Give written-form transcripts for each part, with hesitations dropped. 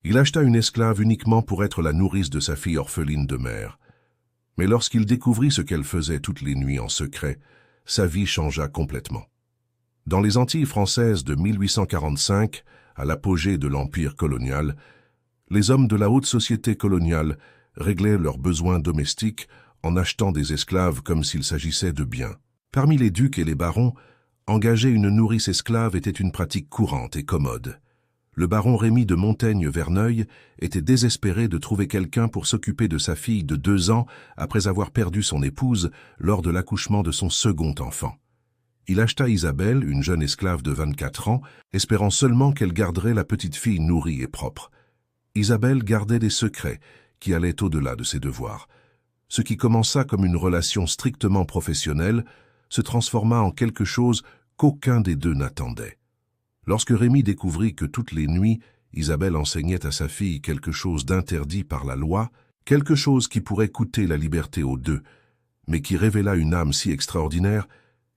Il acheta une esclave uniquement pour être la nourrice de sa fille orpheline de mère. Mais lorsqu'il découvrit ce qu'elle faisait toutes les nuits en secret, sa vie changea complètement. Dans les Antilles françaises de 1845, à l'apogée de l'empire colonial, les hommes de la haute société coloniale réglaient leurs besoins domestiques en achetant des esclaves comme s'il s'agissait de biens. Parmi les ducs et les barons, engager une nourrice esclave était une pratique courante et commode. Le baron Rémy de Montaigne-Verneuil était désespéré de trouver quelqu'un pour s'occuper de sa fille de 2 ans après avoir perdu son épouse lors de l'accouchement de son second enfant. Il acheta Isabelle, une jeune esclave de 24 ans, espérant seulement qu'elle garderait la petite fille nourrie et propre. Isabelle gardait des secrets qui allaient au-delà de ses devoirs. Ce qui commença comme une relation strictement professionnelle se transforma en quelque chose qu'aucun des deux n'attendait. Lorsque Rémy découvrit que toutes les nuits, Isabelle enseignait à sa fille quelque chose d'interdit par la loi, quelque chose qui pourrait coûter la liberté aux deux, mais qui révéla une âme si extraordinaire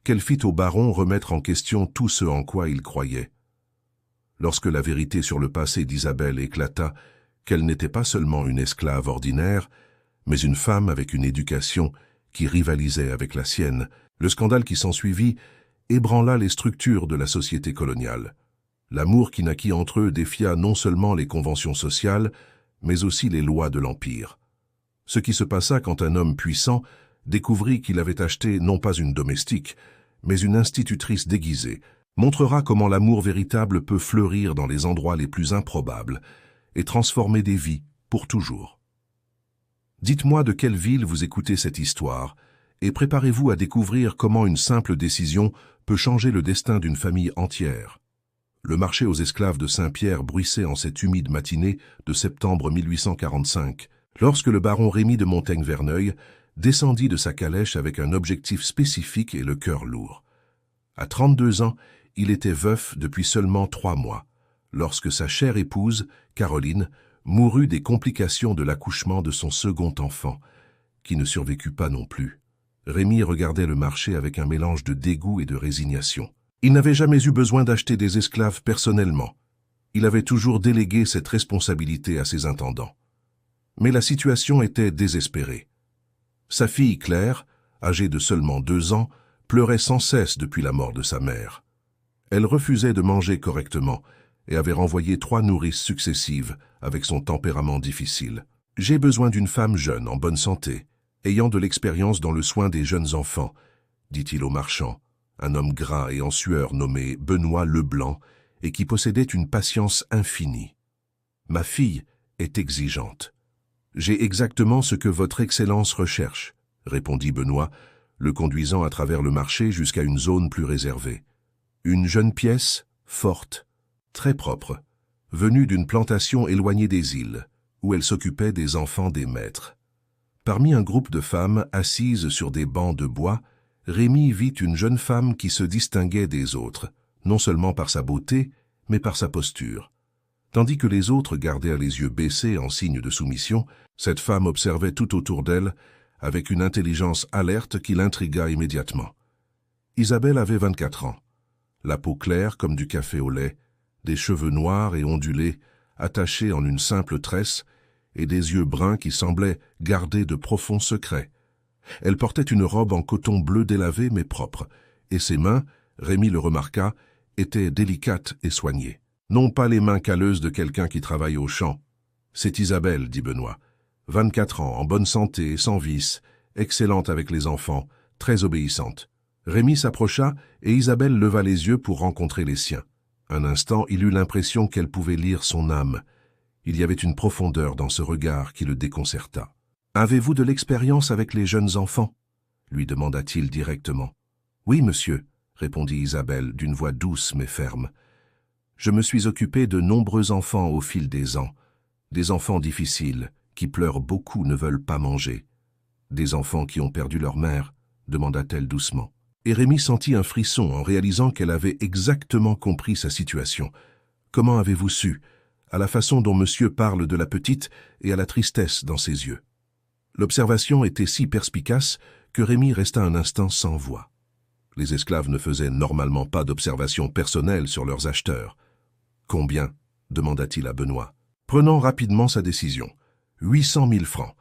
qu'elle fit au baron remettre en question tout ce en quoi il croyait. Lorsque la vérité sur le passé d'Isabelle éclata, qu'elle n'était pas seulement une esclave ordinaire, mais une femme avec une éducation qui rivalisait avec la sienne, le scandale qui s'ensuivit ébranla les structures de la société coloniale. L'amour qui naquit entre eux défia non seulement les conventions sociales, mais aussi les lois de l'Empire. Ce qui se passa quand un homme puissant découvrit qu'il avait acheté non pas une domestique, mais une institutrice déguisée, montrera comment l'amour véritable peut fleurir dans les endroits les plus improbables et transformer des vies pour toujours. Dites-moi de quelle ville vous écoutez cette histoire et préparez-vous à découvrir comment une simple décision peut changer le destin d'une famille entière. Le marché aux esclaves de Saint-Pierre bruissait en cette humide matinée de septembre 1845, lorsque le baron Rémy de Montaigne-Verneuil descendit de sa calèche avec un objectif spécifique et le cœur lourd. À 32 ans, il était veuf depuis seulement 3 mois, lorsque sa chère épouse, Caroline, mourut des complications de l'accouchement de son second enfant, qui ne survécut pas non plus. Rémy regardait le marché avec un mélange de dégoût et de résignation. Il n'avait jamais eu besoin d'acheter des esclaves personnellement. Il avait toujours délégué cette responsabilité à ses intendants. Mais la situation était désespérée. Sa fille Claire, âgée de seulement 2 ans, pleurait sans cesse depuis la mort de sa mère. Elle refusait de manger correctement et avait renvoyé 3 nourrices successives avec son tempérament difficile. « J'ai besoin d'une femme jeune, en bonne santé, ayant de l'expérience dans le soin des jeunes enfants, » dit-il au marchand, un homme gras et en sueur nommé Benoît Leblanc et qui possédait une patience infinie. « Ma fille est exigeante. »« J'ai exactement ce que votre Excellence recherche, » répondit Benoît, le conduisant à travers le marché jusqu'à une zone plus réservée. Une jeune pièce, forte, très propre, venue d'une plantation éloignée des îles, où elle s'occupait des enfants des maîtres. Parmi un groupe de femmes assises sur des bancs de bois, Rémy vit une jeune femme qui se distinguait des autres, non seulement par sa beauté, mais par sa posture. Tandis que les autres gardèrent les yeux baissés en signe de soumission, cette femme observait tout autour d'elle, avec une intelligence alerte qui l'intrigua immédiatement. Isabelle avait 24 ans, la peau claire comme du café au lait, des cheveux noirs et ondulés, attachés en une simple tresse, et des yeux bruns qui semblaient garder de profonds secrets. Elle portait une robe en coton bleu délavé mais propre, et ses mains, Rémy le remarqua, étaient délicates et soignées. Non pas les mains calleuses de quelqu'un qui travaille au champ. « C'est Isabelle, » dit Benoît. 24 ans, en bonne santé, sans vice, excellente avec les enfants, très obéissante. Rémy s'approcha et Isabelle leva les yeux pour rencontrer les siens. Un instant, il eut l'impression qu'elle pouvait lire son âme. Il y avait une profondeur dans ce regard qui le déconcerta. « Avez-vous de l'expérience avec les jeunes enfants ?» lui demanda-t-il directement. « Oui, monsieur, » répondit Isabelle d'une voix douce mais ferme. « Je me suis occupé de nombreux enfants au fil des ans. Des enfants difficiles, qui pleurent beaucoup, ne veulent pas manger. Des enfants qui ont perdu leur mère, » demanda-t-elle doucement. Et Rémy sentit un frisson en réalisant qu'elle avait exactement compris sa situation. « Comment avez-vous su ?» À la façon dont monsieur parle de la petite et à la tristesse dans ses yeux. L'observation était si perspicace que Rémy resta un instant sans voix. Les esclaves ne faisaient normalement pas d'observation personnelle sur leurs acheteurs. « Combien ?» demanda-t-il à Benoît. prenant rapidement sa décision. 800 000 francs.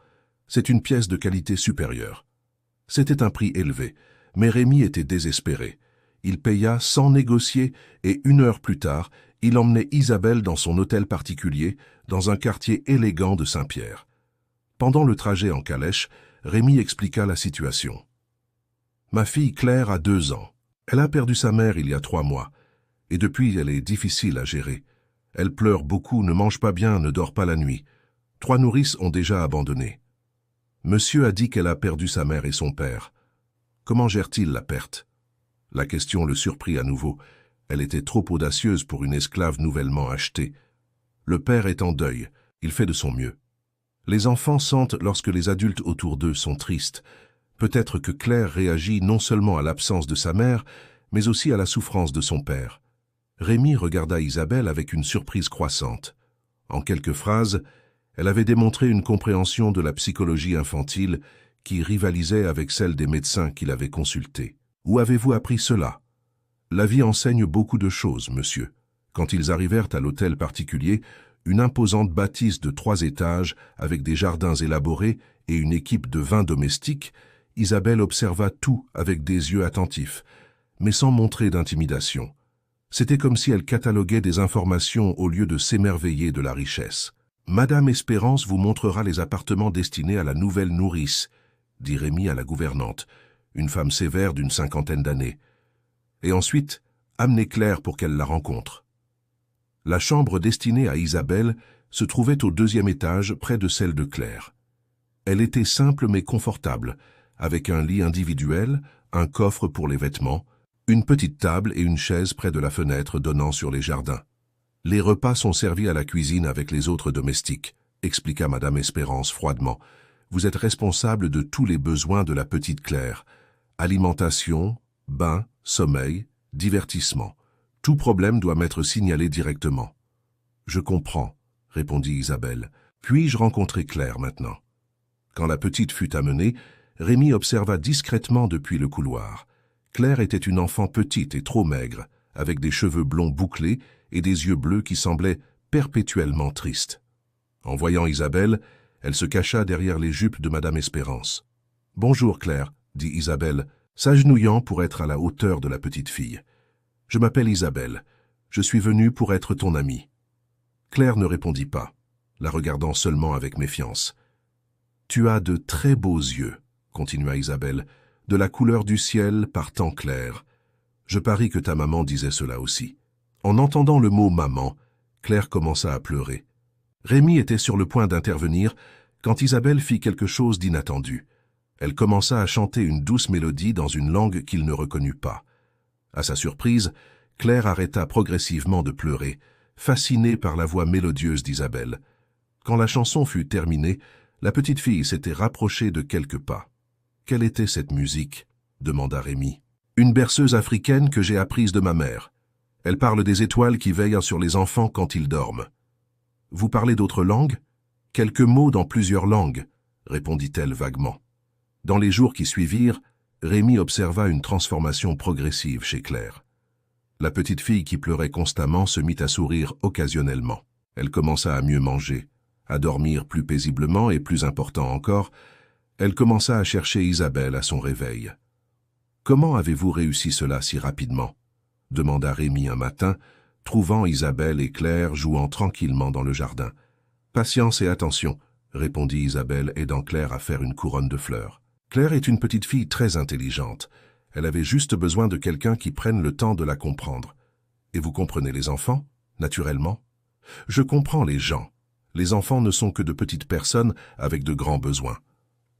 C'est une pièce de qualité supérieure. C'était un prix élevé, mais Rémi était désespéré. Il paya sans négocier et 1 heure plus tard, il emmenait Isabelle dans son hôtel particulier, dans un quartier élégant de Saint-Pierre. Pendant le trajet en calèche, Rémi expliqua la situation. « Ma fille Claire a 2 ans. Elle a perdu sa mère il y a 3 mois. Et depuis, elle est difficile à gérer. Elle pleure beaucoup, ne mange pas bien, ne dort pas la nuit. 3 nourrices ont déjà abandonné. Monsieur a dit qu'elle a perdu sa mère et son père. Comment gère-t-il la perte ?» La question le surprit à nouveau. Elle était trop audacieuse pour une esclave nouvellement achetée. Le père est en deuil, il fait de son mieux. Les enfants sentent lorsque les adultes autour d'eux sont tristes. Peut-être que Claire réagit non seulement à l'absence de sa mère, mais aussi à la souffrance de son père. Rémi regarda Isabelle avec une surprise croissante. En quelques phrases, elle avait démontré une compréhension de la psychologie infantile qui rivalisait avec celle des médecins qu'il avait consultés. « Où avez-vous appris cela ?»« La vie enseigne beaucoup de choses, monsieur. » Quand ils arrivèrent à l'hôtel particulier, une imposante bâtisse de 3 étages avec des jardins élaborés et une équipe de 20 domestiques, Isabelle observa tout avec des yeux attentifs, mais sans montrer d'intimidation. C'était comme si elle cataloguait des informations au lieu de s'émerveiller de la richesse. « Madame Espérance vous montrera les appartements destinés à la nouvelle nourrice, » dit Rémi à la gouvernante, une femme sévère d'une 50aine d'années. « Et ensuite, amenez Claire pour qu'elle la rencontre. » La chambre destinée à Isabelle se trouvait au 2e étage près de celle de Claire. Elle était simple mais confortable, avec un lit individuel, un coffre pour les vêtements, une petite table et une chaise près de la fenêtre donnant sur les jardins. « Les repas sont servis à la cuisine avec les autres domestiques, » expliqua Madame Espérance froidement. « Vous êtes responsable de tous les besoins de la petite Claire. Alimentation, bain, sommeil, divertissement. Tout problème doit m'être signalé directement. »« Je comprends, » répondit Isabelle. « Puis-je rencontrer Claire maintenant ?» Quand la petite fut amenée, Rémi observa discrètement depuis le couloir. Claire était une enfant petite et trop maigre, avec des cheveux blonds bouclés et des yeux bleus qui semblaient perpétuellement tristes. En voyant Isabelle, elle se cacha derrière les jupes de Madame Espérance. « Bonjour Claire, » dit Isabelle, s'agenouillant pour être à la hauteur de la petite fille. « Je m'appelle Isabelle. Je suis venue pour être ton amie. » Claire ne répondit pas, la regardant seulement avec méfiance. « Tu as de très beaux yeux, » continua Isabelle, « de la couleur du ciel par temps clair. Je parie que ta maman disait cela aussi. » En entendant le mot « maman », Claire commença à pleurer. Rémi était sur le point d'intervenir quand Isabelle fit quelque chose d'inattendu. Elle commença à chanter une douce mélodie dans une langue qu'il ne reconnut pas. À sa surprise, Claire arrêta progressivement de pleurer, fascinée par la voix mélodieuse d'Isabelle. Quand la chanson fut terminée, la petite fille s'était rapprochée de quelques pas. « Quelle était cette musique ?» demanda Rémi. « Une berceuse africaine que j'ai apprise de ma mère. Elle parle des étoiles qui veillent sur les enfants quand ils dorment. »« Vous parlez d'autres langues ?»« Quelques mots dans plusieurs langues, » répondit-elle vaguement. Dans les jours qui suivirent, Rémi observa une transformation progressive chez Claire. La petite fille qui pleurait constamment se mit à sourire occasionnellement. Elle commença à mieux manger, à dormir plus paisiblement et, plus important encore, elle commença à chercher Isabelle à son réveil. « Comment avez-vous réussi cela si rapidement ?» demanda Rémi un matin, trouvant Isabelle et Claire jouant tranquillement dans le jardin. « Patience et attention, » répondit Isabelle, aidant Claire à faire une couronne de fleurs. Claire est une petite fille très intelligente. Elle avait juste besoin de quelqu'un qui prenne le temps de la comprendre. Et vous comprenez les enfants, naturellement? Je comprends les gens. Les enfants ne sont que de petites personnes avec de grands besoins.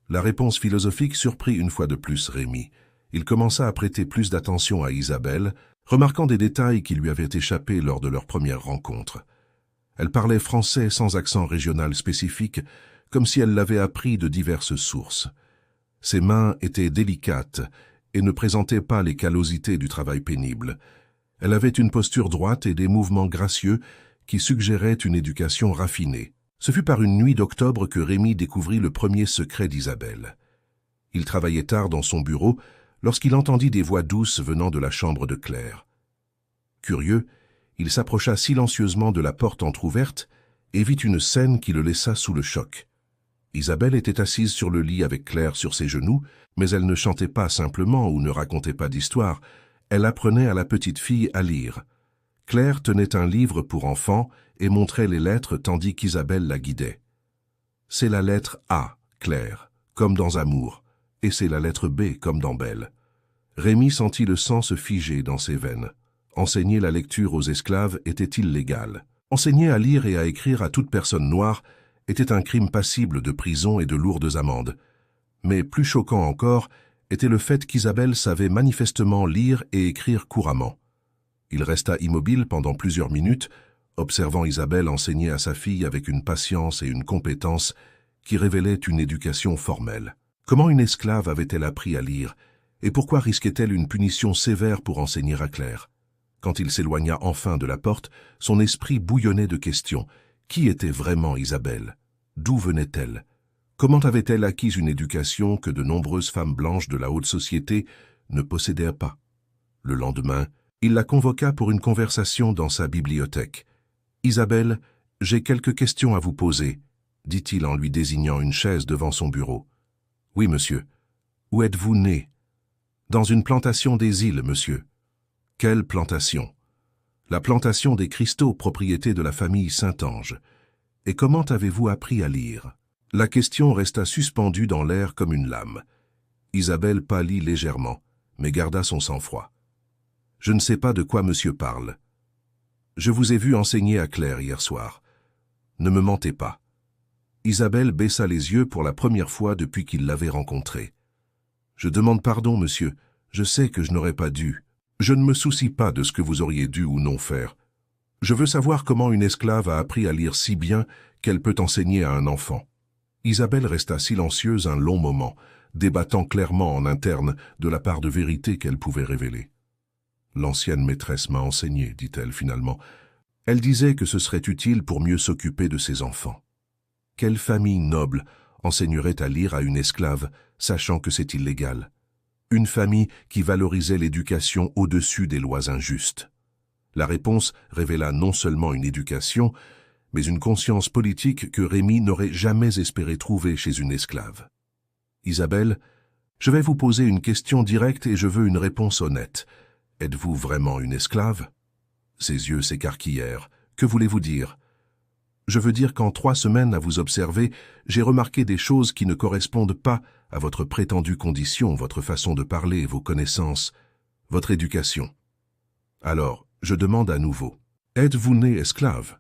La réponse philosophique surprit une fois de plus Rémi. Il commença à prêter plus d'attention à Isabelle, remarquant des détails qui lui avaient échappé lors de leur première rencontre. Elle parlait français sans accent régional spécifique, comme si elle l'avait appris de diverses sources. Ses mains étaient délicates et ne présentaient pas les callosités du travail pénible. Elle avait une posture droite et des mouvements gracieux qui suggéraient une éducation raffinée. Ce fut par une nuit d'octobre que Rémi découvrit le premier secret d'Isabelle. Il travaillait tard dans son bureau lorsqu'il entendit des voix douces venant de la chambre de Claire. Curieux, il s'approcha silencieusement de la porte entr'ouverte et vit une scène qui le laissa sous le choc. Isabelle était assise sur le lit avec Claire sur ses genoux, mais elle ne chantait pas simplement ou ne racontait pas d'histoire, elle apprenait à la petite fille à lire. Claire tenait un livre pour enfants et montrait les lettres tandis qu'Isabelle la guidait. C'est la lettre A, Claire, comme dans Amour, et c'est la lettre B, comme dans Belle. Rémi sentit le sang se figer dans ses veines. Enseigner la lecture aux esclaves était illégal. Enseigner à lire et à écrire à toute personne noire était un crime passible de prison et de lourdes amendes. Mais plus choquant encore était le fait qu'Isabelle savait manifestement lire et écrire couramment. Il resta immobile pendant plusieurs minutes, observant Isabelle enseigner à sa fille avec une patience et une compétence qui révélaient une éducation formelle. Comment une esclave avait-elle appris à lire, et pourquoi risquait-elle une punition sévère pour enseigner à Claire? Quand il s'éloigna enfin de la porte, son esprit bouillonnait de questions. Qui était vraiment Isabelle? D'où venait-elle? Comment avait-elle acquis une éducation que de nombreuses femmes blanches de la haute société ne possédaient pas? Le lendemain, il la convoqua pour une conversation dans sa bibliothèque. « Isabelle, j'ai quelques questions à vous poser », dit-il en lui désignant une chaise devant son bureau. « Oui, monsieur. Où êtes-vous née? »« Dans une plantation des îles, monsieur. »« Quelle plantation? »« La plantation des Cristaux, propriété de la famille Saint-Ange. »« Et comment avez-vous appris à lire ?» La question resta suspendue dans l'air comme une lame. Isabelle pâlit légèrement, mais garda son sang-froid. « Je ne sais pas de quoi monsieur parle. Je vous ai vu enseigner à Claire hier soir. Ne me mentez pas. » Isabelle baissa les yeux pour la première fois depuis qu'il l'avait rencontrée. « Je demande pardon, monsieur. Je sais que je n'aurais pas dû. Je ne me soucie pas de ce que vous auriez dû ou non faire. Je veux savoir comment une esclave a appris à lire si bien qu'elle peut enseigner à un enfant. » Isabelle resta silencieuse un long moment, débattant clairement en interne de la part de vérité qu'elle pouvait révéler. « L'ancienne maîtresse m'a enseigné, dit-elle finalement. Elle disait que ce serait utile pour mieux s'occuper de ses enfants. Quelle famille noble enseignerait à lire à une esclave, sachant que c'est illégal? Une famille qui valorisait l'éducation au-dessus des lois injustes. La réponse révéla non seulement une éducation, mais une conscience politique que Rémi n'aurait jamais espéré trouver chez une esclave. « Isabelle, je vais vous poser une question directe et je veux une réponse honnête. Êtes-vous vraiment une esclave ?» Ses yeux s'écarquillèrent. « Que voulez-vous dire ?»« Je veux dire qu'en 3 semaines à vous observer, j'ai remarqué des choses qui ne correspondent pas à votre prétendue condition, votre façon de parler, vos connaissances, votre éducation. Alors, je demande à nouveau, êtes-vous née esclave ?»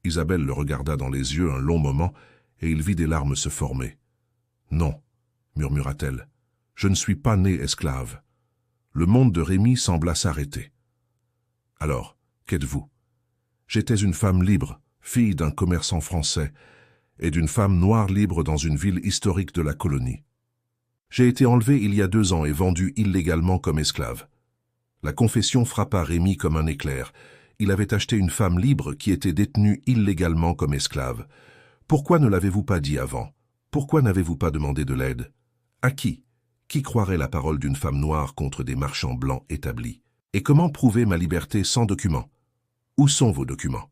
Isabelle le regarda dans les yeux un long moment et il vit des larmes se former. « Non, » murmura-t-elle, « je ne suis pas née esclave. » Le monde de Rémi sembla s'arrêter. « Alors, qu'êtes-vous » ? « J'étais une femme libre, fille d'un commerçant français, et d'une femme noire libre dans une ville historique de la colonie. J'ai été enlevée il y a 2 ans et vendue illégalement comme esclave. » La confession frappa Rémi comme un éclair. Il avait acheté une femme libre qui était détenue illégalement comme esclave. Pourquoi ne l'avez-vous pas dit avant? Pourquoi n'avez-vous pas demandé de l'aide? À qui? Qui croirait la parole d'une femme noire contre des marchands blancs établis? Et comment prouver ma liberté sans documents? Où sont vos documents?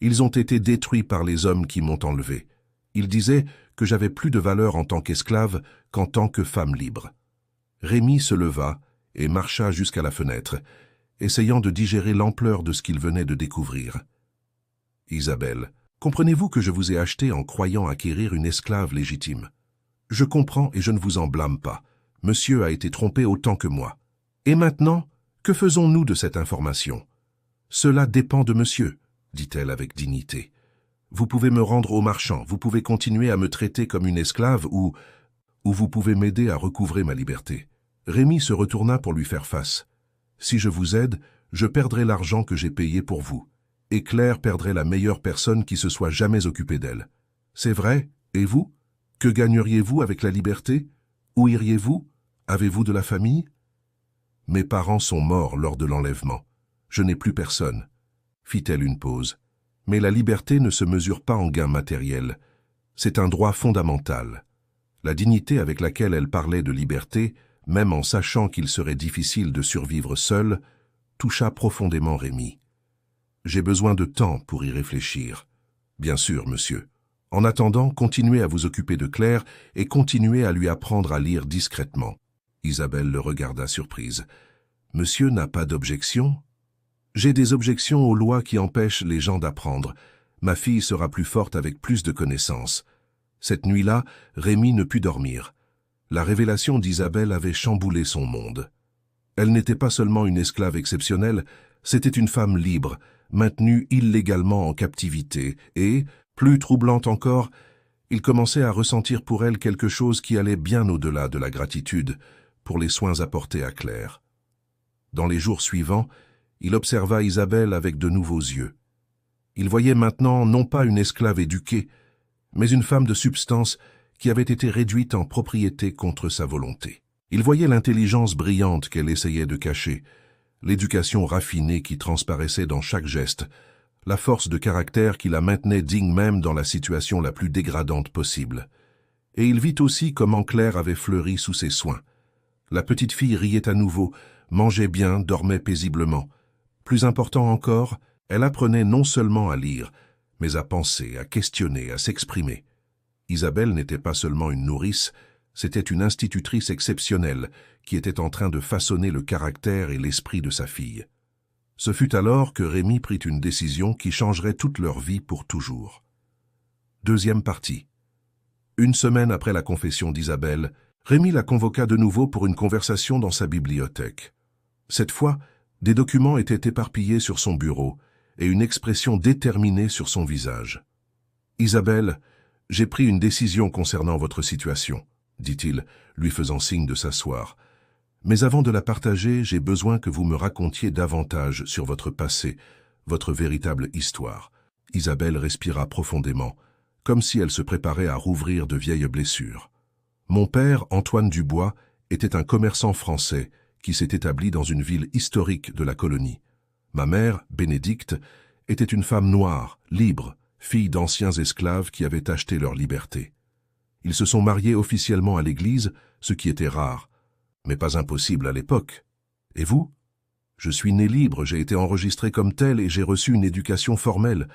Ils ont été détruits par les hommes qui m'ont enlevé. Ils disaient que j'avais plus de valeur en tant qu'esclave qu'en tant que femme libre. Rémi se leva et marcha jusqu'à la fenêtre, essayant de digérer l'ampleur de ce qu'il venait de découvrir. « Isabelle, comprenez-vous que je vous ai acheté en croyant acquérir une esclave légitime? Je comprends et je ne vous en blâme pas. Monsieur a été trompé autant que moi. Et maintenant, que faisons-nous de cette information? Cela dépend de monsieur, dit-elle avec dignité. Vous pouvez me rendre au marchand, vous pouvez continuer à me traiter comme une esclave ou vous pouvez m'aider à recouvrer ma liberté. » Rémi se retourna pour lui faire face. « Si je vous aide, je perdrai l'argent que j'ai payé pour vous. Et Claire perdrait la meilleure personne qui se soit jamais occupée d'elle. C'est vrai, et vous? Que gagneriez-vous avec la liberté? Où iriez-vous? Avez-vous de la famille? Mes parents sont morts lors de l'enlèvement. Je n'ai plus personne. » Fit-elle une pause. « Mais la liberté ne se mesure pas en gains matériels. C'est un droit fondamental. » La dignité avec laquelle elle parlait de liberté, même en sachant qu'il serait difficile de survivre seul, toucha profondément Rémi. « J'ai besoin de temps pour y réfléchir. » Bien sûr, monsieur. En attendant, continuez à vous occuper de Claire et continuez à lui apprendre à lire discrètement. Isabelle le regarda surprise. Monsieur n'a pas d'objection? J'ai des objections aux lois qui empêchent les gens d'apprendre. Ma fille sera plus forte avec plus de connaissances. Cette nuit-là, Rémi ne put dormir. La révélation d'Isabelle avait chamboulé son monde. Elle n'était pas seulement une esclave exceptionnelle, c'était une femme libre, maintenue illégalement en captivité, et, plus troublante encore, il commençait à ressentir pour elle quelque chose qui allait bien au-delà de la gratitude pour les soins apportés à Claire. Dans les jours suivants, il observa Isabelle avec de nouveaux yeux. Il voyait maintenant non pas une esclave éduquée, mais une femme de substance qui avait été réduite en propriété contre sa volonté. Il voyait l'intelligence brillante qu'elle essayait de cacher, l'éducation raffinée qui transparaissait dans chaque geste, la force de caractère qui la maintenait digne même dans la situation la plus dégradante possible. Et il vit aussi comment Claire avait fleuri sous ses soins. La petite fille riait à nouveau, mangeait bien, dormait paisiblement. Plus important encore, elle apprenait non seulement à lire, mais à penser, à questionner, à s'exprimer. Isabelle n'était pas seulement une nourrice, c'était une institutrice exceptionnelle qui était en train de façonner le caractère et l'esprit de sa fille. Ce fut alors que Rémi prit une décision qui changerait toute leur vie pour toujours. Deuxième partie. Une semaine après la confession d'Isabelle, Rémi la convoqua de nouveau pour une conversation dans sa bibliothèque. Cette fois, des documents étaient éparpillés sur son bureau et une expression déterminée sur son visage. « Isabelle, j'ai pris une décision concernant votre situation, » dit-il, lui faisant signe de s'asseoir. « Mais avant de la partager, j'ai besoin que vous me racontiez davantage sur votre passé, votre véritable histoire. » Isabelle respira profondément, comme si elle se préparait à rouvrir de vieilles blessures. « Mon père, Antoine Dubois, était un commerçant français qui s'est établi dans une ville historique de la colonie. Ma mère, Bénédicte, était une femme noire, libre, fille d'anciens esclaves qui avaient acheté leur liberté. Ils se sont mariés officiellement à l'église, ce qui était rare, mais pas impossible à l'époque. Et vous? Je suis né libre, j'ai été enregistré comme tel et j'ai reçu une éducation formelle.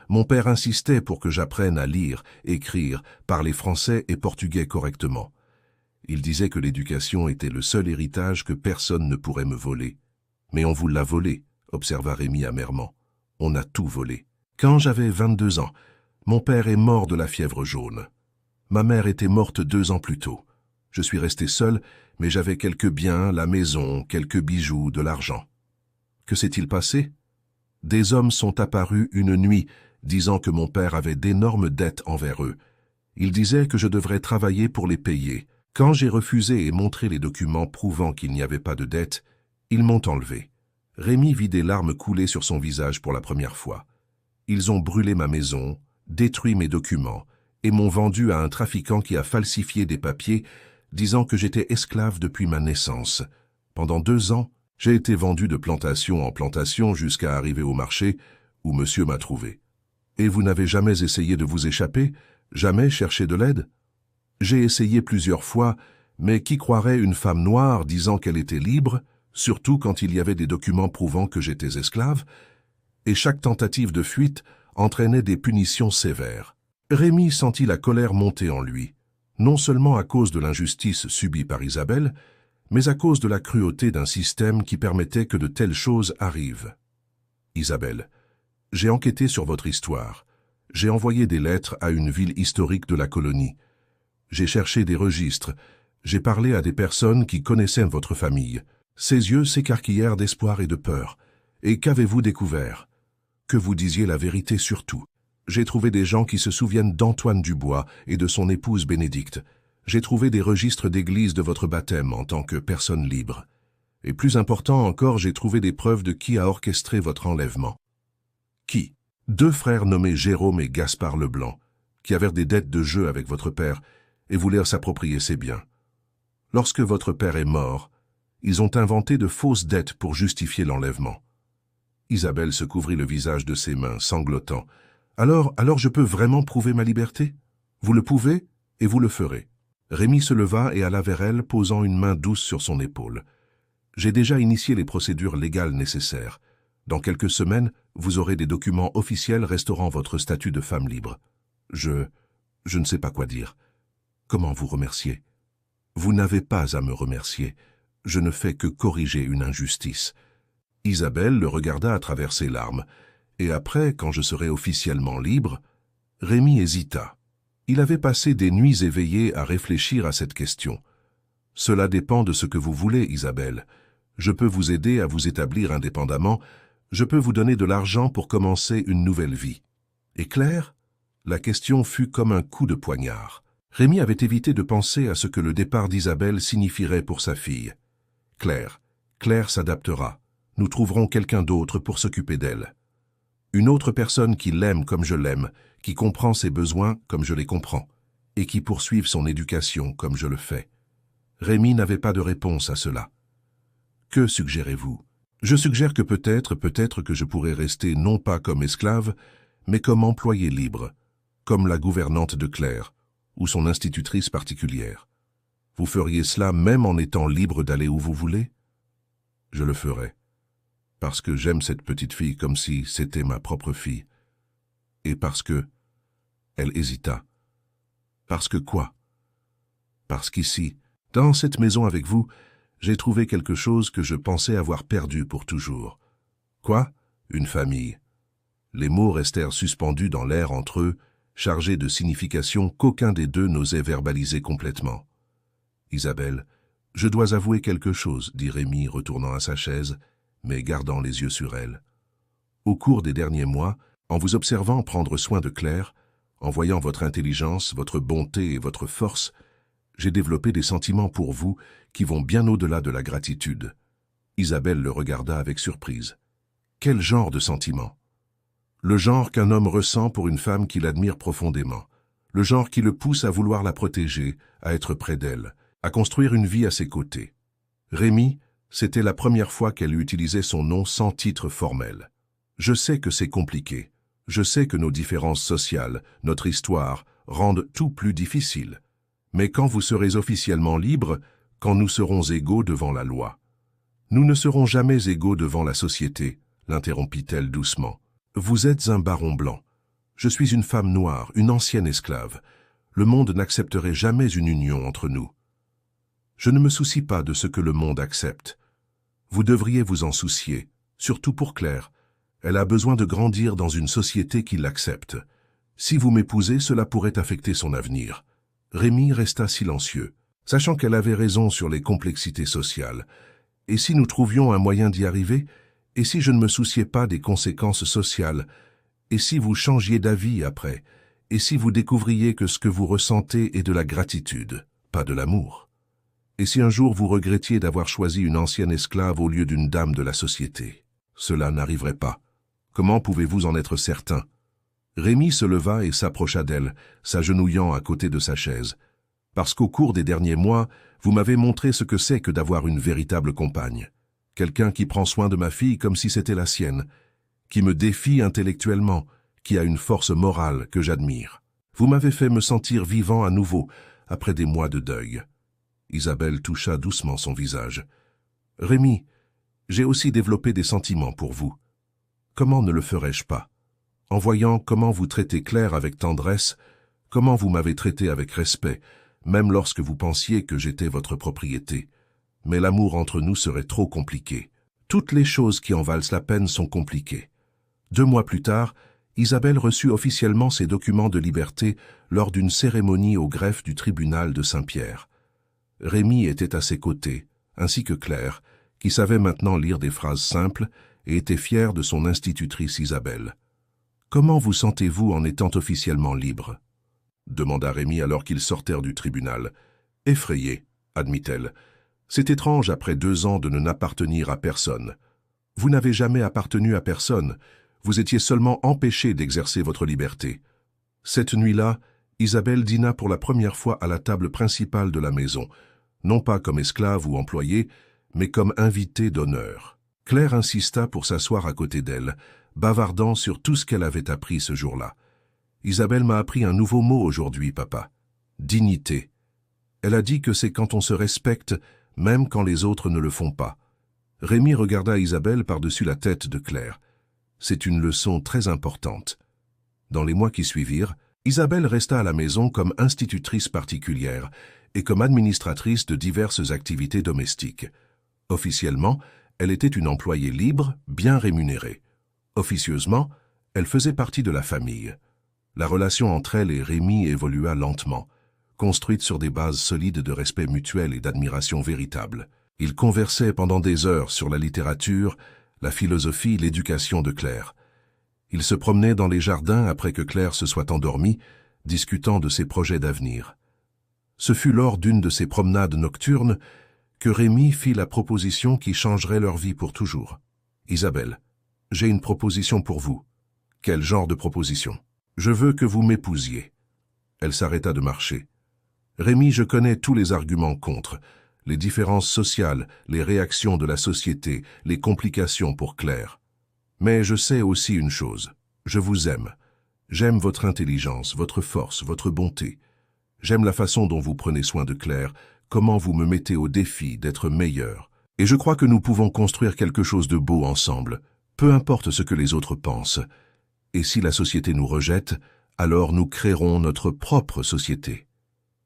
Mon père insistait pour que j'apprenne à lire, écrire, parler français et portugais correctement. Il disait que l'éducation était le seul héritage que personne ne pourrait me voler. Mais on vous l'a volé, observa Rémi amèrement. On a tout volé. Quand j'avais 22 ans, mon père est mort de la fièvre jaune. Ma mère était morte 2 ans plus tôt. Je suis resté seul, mais j'avais quelques biens, la maison, quelques bijoux, de l'argent. Que s'est-il passé? Des hommes sont apparus une nuit, disant que mon père avait d'énormes dettes envers eux. Ils disaient que je devrais travailler pour les payer. Quand j'ai refusé et montré les documents prouvant qu'il n'y avait pas de dette, ils m'ont enlevé. Rémi vit des larmes couler sur son visage pour la première fois. Ils ont brûlé ma maison, détruit mes documents et m'ont vendu à un trafiquant qui a falsifié des papiers, disant que j'étais esclave depuis ma naissance. Pendant 2 ans, j'ai été vendu de plantation en plantation jusqu'à arriver au marché où monsieur m'a trouvé. Et vous n'avez jamais essayé de vous échapper? Jamais cherché de l'aide? J'ai essayé plusieurs fois, mais qui croirait une femme noire disant qu'elle était libre, surtout quand il y avait des documents prouvant que j'étais esclave, et chaque tentative de fuite entraînait des punitions sévères. Rémi sentit la colère monter en lui, non seulement à cause de l'injustice subie par Isabelle, mais à cause de la cruauté d'un système qui permettait que de telles choses arrivent. Isabelle, j'ai enquêté sur votre histoire. J'ai envoyé des lettres à une ville historique de la colonie. J'ai cherché des registres. J'ai parlé à des personnes qui connaissaient votre famille. Ses yeux s'écarquillèrent d'espoir et de peur. Et qu'avez-vous découvert? Que vous disiez la vérité surtout. J'ai trouvé des gens qui se souviennent d'Antoine Dubois et de son épouse Bénédicte. J'ai trouvé des registres d'église de votre baptême en tant que personne libre. Et plus important encore, j'ai trouvé des preuves de qui a orchestré votre enlèvement. Qui? 2 frères nommés Jérôme et Gaspard Leblanc, qui avaient des dettes de jeu avec votre père et voulèrent s'approprier ses biens. Lorsque votre père est mort, ils ont inventé de fausses dettes pour justifier l'enlèvement. Isabelle se couvrit le visage de ses mains, sanglotant. Alors je peux vraiment prouver ma liberté? Vous le pouvez, et vous le ferez. Rémi se leva et alla vers elle, posant une main douce sur son épaule. J'ai déjà initié les procédures légales nécessaires. Dans quelques semaines, vous aurez des documents officiels restaurant votre statut de femme libre. Je ne sais pas quoi dire. Comment vous remercier? Vous n'avez pas à me remercier. Je ne fais que corriger une injustice. Isabelle le regarda à travers ses larmes. Et après, quand je serai officiellement libre, Rémi hésita. Il avait passé des nuits éveillées à réfléchir à cette question. Cela dépend de ce que vous voulez, Isabelle. Je peux vous aider à vous établir indépendamment. Je peux vous donner de l'argent pour commencer une nouvelle vie. Et Claire? La question fut comme un coup de poignard. Rémi avait évité de penser à ce que le départ d'Isabelle signifierait pour sa fille. Claire s'adaptera. Nous trouverons quelqu'un d'autre pour s'occuper d'elle. Une autre personne qui l'aime comme je l'aime, qui comprend ses besoins comme je les comprends, et qui poursuive son éducation comme je le fais. Rémi n'avait pas de réponse à cela. Que suggérez-vous? Je suggère que peut-être que je pourrais rester non pas comme esclave, mais comme employée libre, comme la gouvernante de Claire, ou son institutrice particulière. Vous feriez cela même en étant libre d'aller où vous voulez? Je le ferai, parce que j'aime cette petite fille comme si c'était ma propre fille. Et parce que... Elle hésita. Parce que quoi? Parce qu'ici, dans cette maison avec vous, j'ai trouvé quelque chose que je pensais avoir perdu pour toujours. Quoi? Une famille. Les mots restèrent suspendus dans l'air entre eux, chargés de significations qu'aucun des deux n'osait verbaliser complètement. Isabelle, je dois avouer quelque chose, dit Rémi, retournant à sa chaise, mais gardant les yeux sur elle. Au cours des derniers mois, en vous observant prendre soin de Claire, en voyant votre intelligence, votre bonté et votre force, j'ai développé des sentiments pour vous qui vont bien au-delà de la gratitude. Isabelle le regarda avec surprise. Quel genre de sentiments? Le genre qu'un homme ressent pour une femme qu'il admire profondément. Le genre qui le pousse à vouloir la protéger, à être près d'elle, à construire une vie à ses côtés. Rémi, c'était la première fois qu'elle utilisait son nom sans titre formel. Je sais que c'est compliqué. Je sais que nos différences sociales, notre histoire, rendent tout plus difficile. Mais quand vous serez officiellement libre, quand nous serons égaux devant la loi. Nous ne serons jamais égaux devant la société, l'interrompit-elle doucement. Vous êtes un baron blanc. Je suis une femme noire, une ancienne esclave. Le monde n'accepterait jamais une union entre nous. Je ne me soucie pas de ce que le monde accepte. Vous devriez vous en soucier, surtout pour Claire. Elle a besoin de grandir dans une société qui l'accepte. Si vous m'épousez, cela pourrait affecter son avenir. Rémi resta silencieux, sachant qu'elle avait raison sur les complexités sociales. Et si nous trouvions un moyen d'y arriver? Et si je ne me souciais pas des conséquences sociales? Et si vous changiez d'avis après? Et si vous découvriez que ce que vous ressentez est de la gratitude, pas de l'amour? Et si un jour vous regrettiez d'avoir choisi une ancienne esclave au lieu d'une dame de la société? Cela n'arriverait pas. Comment pouvez-vous en être certain? Rémi se leva et s'approcha d'elle, s'agenouillant à côté de sa chaise. Parce qu'au cours des derniers mois, vous m'avez montré ce que c'est que d'avoir une véritable compagne. Quelqu'un qui prend soin de ma fille comme si c'était la sienne, qui me défie intellectuellement, qui a une force morale que j'admire. Vous m'avez fait me sentir vivant à nouveau, après des mois de deuil. Isabelle toucha doucement son visage. Rémi, j'ai aussi développé des sentiments pour vous. Comment ne le ferais-je pas? En voyant comment vous traitez Claire avec tendresse, comment vous m'avez traité avec respect, même lorsque vous pensiez que j'étais votre propriété. Mais l'amour entre nous serait trop compliqué. Toutes les choses qui en valent la peine sont compliquées. 2 mois plus tard, Isabelle reçut officiellement ses documents de liberté lors d'une cérémonie au greffe du tribunal de Saint-Pierre. Rémi était à ses côtés, ainsi que Claire, qui savait maintenant lire des phrases simples et était fière de son institutrice Isabelle. « Comment vous sentez-vous en étant officiellement libre ?» demanda Rémi alors qu'ils sortèrent du tribunal. « Effrayé, admit-elle. C'est étrange après 2 ans de ne n'appartenir à personne. Vous n'avez jamais appartenu à personne. Vous étiez seulement empêché d'exercer votre liberté. » Cette nuit-là, Isabelle dîna pour la première fois à la table principale de la maison, non pas comme esclave ou employée, mais comme invitée d'honneur. Claire insista pour s'asseoir à côté d'elle, bavardant sur tout ce qu'elle avait appris ce jour-là. « Isabelle m'a appris un nouveau mot aujourd'hui, papa. Dignité. Elle a dit que c'est quand on se respecte, même quand les autres ne le font pas. Rémi regarda Isabelle par-dessus la tête de Claire. C'est une leçon très importante. Dans les mois qui suivirent, Isabelle resta à la maison comme institutrice particulière et comme administratrice de diverses activités domestiques. Officiellement, elle était une employée libre, bien rémunérée. Officieusement, elle faisait partie de la famille. La relation entre elle et Rémi évolua lentement, construite sur des bases solides de respect mutuel et d'admiration véritable. Ils conversaient pendant des heures sur la littérature, la philosophie, l'éducation de Claire. Ils se promenaient dans les jardins après que Claire se soit endormie, discutant de ses projets d'avenir. Ce fut lors d'une de ces promenades nocturnes que Rémi fit la proposition qui changerait leur vie pour toujours. « Isabelle, j'ai une proposition pour vous. » « Quel genre de proposition ? » « Je veux que vous m'épousiez. » Elle s'arrêta de marcher. « Rémi, je connais tous les arguments contre, les différences sociales, les réactions de la société, les complications pour Claire. Mais je sais aussi une chose, je vous aime. J'aime votre intelligence, votre force, votre bonté. J'aime la façon dont vous prenez soin de Claire, comment vous me mettez au défi d'être meilleur. Et je crois que nous pouvons construire quelque chose de beau ensemble, peu importe ce que les autres pensent. Et si la société nous rejette, alors nous créerons notre propre société.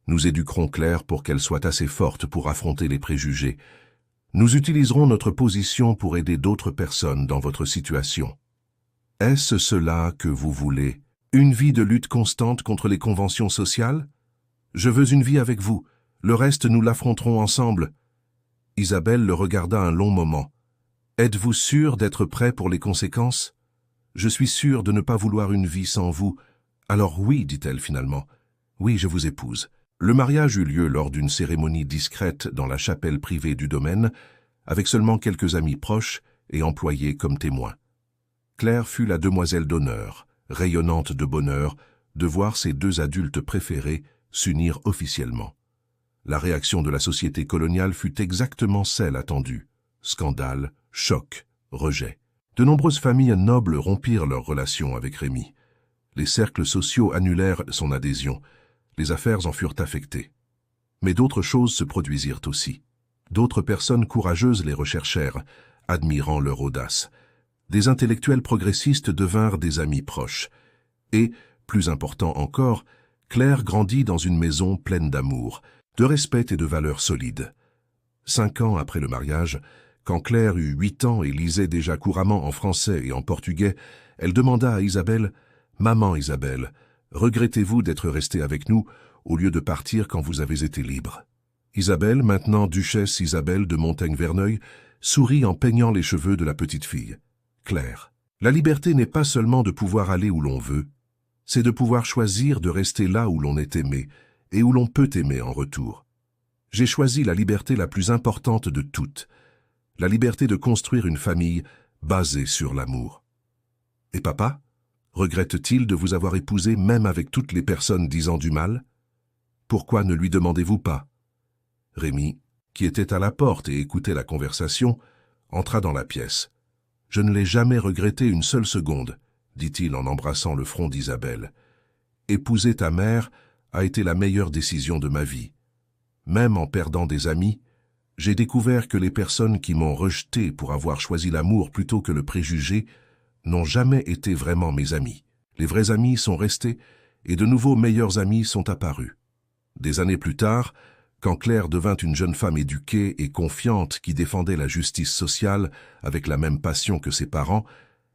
Nous éduquerons Claire pour qu'elle soit assez forte pour affronter les préjugés. Nous utiliserons notre position pour aider d'autres personnes dans votre situation. Est-ce cela que vous voulez? Une vie de lutte constante contre les conventions sociales? Je veux une vie avec vous. Le reste, nous l'affronterons ensemble. Isabelle le regarda un long moment. Êtes-vous sûr d'être prêt pour les conséquences? Je suis sûre de ne pas vouloir une vie sans vous. Alors oui, dit-elle finalement. Oui, je vous épouse. Le mariage eut lieu lors d'une cérémonie discrète dans la chapelle privée du domaine, avec seulement quelques amis proches et employés comme témoins. Claire fut la demoiselle d'honneur, rayonnante de bonheur, de voir ses deux adultes préférés s'unir officiellement. La réaction de la société coloniale fut exactement celle attendue. Scandale, choc, rejet. De nombreuses familles nobles rompirent leurs relations avec Rémi. Les cercles sociaux annulèrent son adhésion. Les affaires en furent affectées. Mais d'autres choses se produisirent aussi. D'autres personnes courageuses les recherchèrent, admirant leur audace. Des intellectuels progressistes devinrent des amis proches. Et, plus important encore, Claire grandit dans une maison pleine d'amour, de respect et de valeurs solides. 5 ans après le mariage, quand Claire eut 8 ans et lisait déjà couramment en français et en portugais, elle demanda à Isabelle « Maman Isabelle, regrettez-vous d'être restée avec nous au lieu de partir quand vous avez été libre ?» Isabelle, maintenant duchesse Isabelle de Montaigne-Verneuil, sourit en peignant les cheveux de la petite fille. Claire, la liberté n'est pas seulement de pouvoir aller où l'on veut, c'est de pouvoir choisir de rester là où l'on est aimé et où l'on peut aimer en retour. J'ai choisi la liberté la plus importante de toutes, la liberté de construire une famille basée sur l'amour. Et papa, regrette-t-il de vous avoir épousé même avec toutes les personnes disant du mal? Pourquoi ne lui demandez-vous pas? Rémi, qui était à la porte et écoutait la conversation, entra dans la pièce. « Je ne l'ai jamais regretté une seule seconde, » dit-il en embrassant le front d'Isabelle. « Épouser ta mère a été la meilleure décision de ma vie. Même en perdant des amis, j'ai découvert que les personnes qui m'ont rejeté pour avoir choisi l'amour plutôt que le préjugé n'ont jamais été vraiment mes amis. Les vrais amis sont restés et de nouveaux meilleurs amis sont apparus. Des années plus tard, quand Claire devint une jeune femme éduquée et confiante qui défendait la justice sociale avec la même passion que ses parents,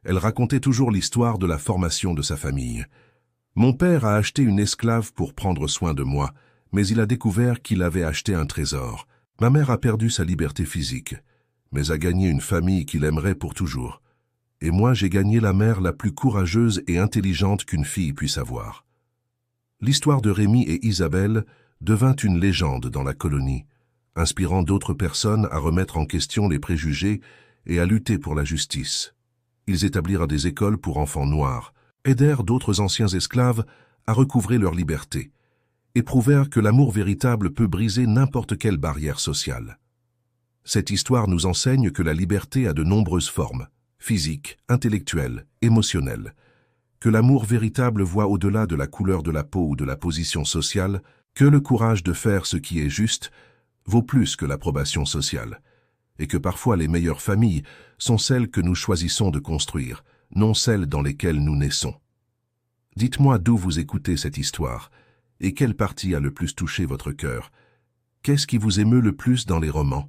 elle racontait toujours l'histoire de la formation de sa famille. « Mon père a acheté une esclave pour prendre soin de moi, mais il a découvert qu'il avait acheté un trésor. Ma mère a perdu sa liberté physique, mais a gagné une famille qu'il aimerait pour toujours. Et moi, j'ai gagné la mère la plus courageuse et intelligente qu'une fille puisse avoir. » L'histoire de Rémi et Isabelle devint une légende dans la colonie, inspirant d'autres personnes à remettre en question les préjugés et à lutter pour la justice. Ils établirent des écoles pour enfants noirs, aidèrent d'autres anciens esclaves à recouvrer leur liberté, et prouvèrent que l'amour véritable peut briser n'importe quelle barrière sociale. Cette histoire nous enseigne que la liberté a de nombreuses formes, physiques, intellectuelles, émotionnelles, que l'amour véritable voit au-delà de la couleur de la peau ou de la position sociale, que le courage de faire ce qui est juste vaut plus que l'approbation sociale, et que parfois les meilleures familles sont celles que nous choisissons de construire, non celles dans lesquelles nous naissons. Dites-moi d'où vous écoutez cette histoire, et quelle partie a le plus touché votre cœur. Qu'est-ce qui vous émeut le plus dans les romans?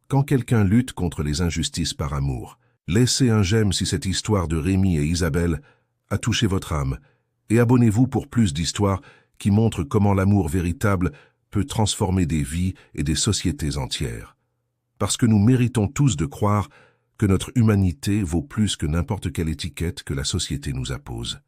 Quand quelqu'un lutte contre les injustices par amour, laissez un j'aime si cette histoire de Rémi et Isabelle a touché votre âme, et abonnez-vous pour plus d'histoires qui montrent comment l'amour véritable peut transformer des vies et des sociétés entières. Parce que nous méritons tous de croire que notre humanité vaut plus que n'importe quelle étiquette que la société nous appose.